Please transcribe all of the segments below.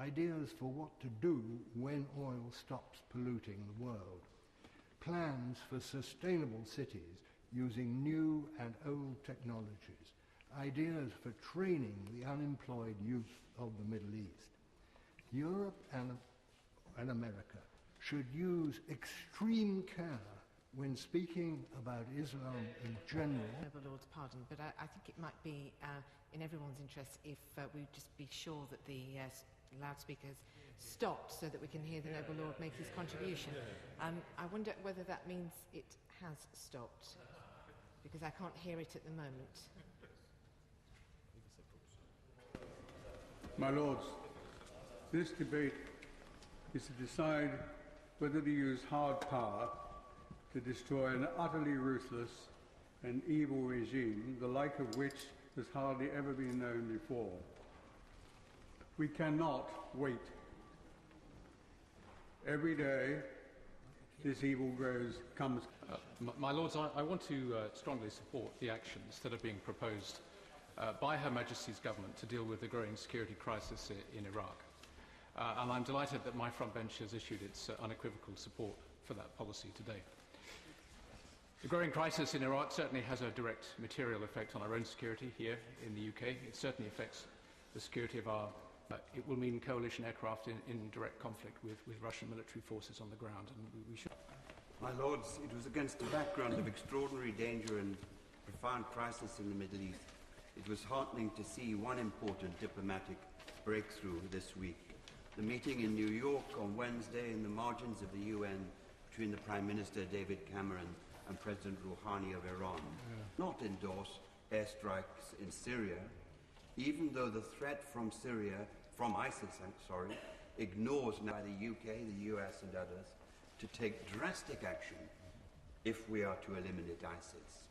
ideas for what to do when oil stops polluting the world, plans for sustainable cities using new and old technologies, ideas for training the unemployed youth of the Middle East. Europe and America should use extreme care when speaking about Islam in general. Noble Lord's pardon, but I think it might be in everyone's interest if we just be sure that the loudspeakers stopped so that we can hear the Noble Lord make his contribution. I wonder whether that means it has stopped, because I can't hear it at the moment. My Lords, this debate is to decide whether to use hard power to destroy an utterly ruthless and evil regime, the like of which has hardly ever been known before. We cannot wait. Every day this evil comes. My Lords, I want to strongly support the actions that are being proposed by Her Majesty's government to deal with the growing security crisis in Iraq. And I'm delighted that my front bench has issued its unequivocal support for that policy today. The growing crisis in Iraq certainly has a direct material effect on our own security here in the UK. It certainly affects the security of our... it will mean coalition aircraft in direct conflict with Russian military forces on the ground, and we should... My Lords, it was against the background of extraordinary danger and profound crisis in the Middle East. It was heartening to see one important diplomatic breakthrough this week. The meeting in New York on Wednesday in the margins of the UN between the Prime Minister David Cameron and President Rouhani of Iran not endorse airstrikes in Syria, even though the threat from ISIS, ignores now the UK, the US and others to take drastic action if we are to eliminate ISIS.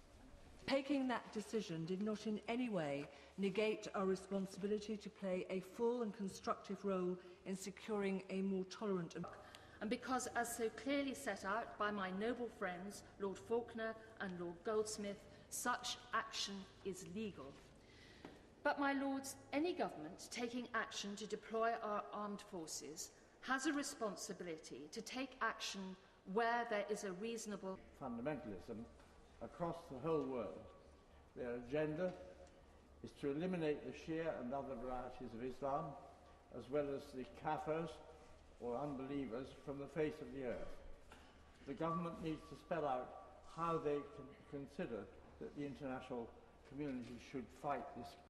Taking that decision did not in any way negate our responsibility to play a full and constructive role in securing a more tolerant and because, as so clearly set out by my noble friends, Lord Faulkner and Lord Goldsmith, such action is legal. But, my Lords, any government taking action to deploy our armed forces has a responsibility to take action where there is a reasonable... Fundamentalism across the whole world. Their agenda is to eliminate the Shia and other varieties of Islam, as well as the Kafirs, or unbelievers, from the face of the earth. The government needs to spell out how they can consider that the international community should fight this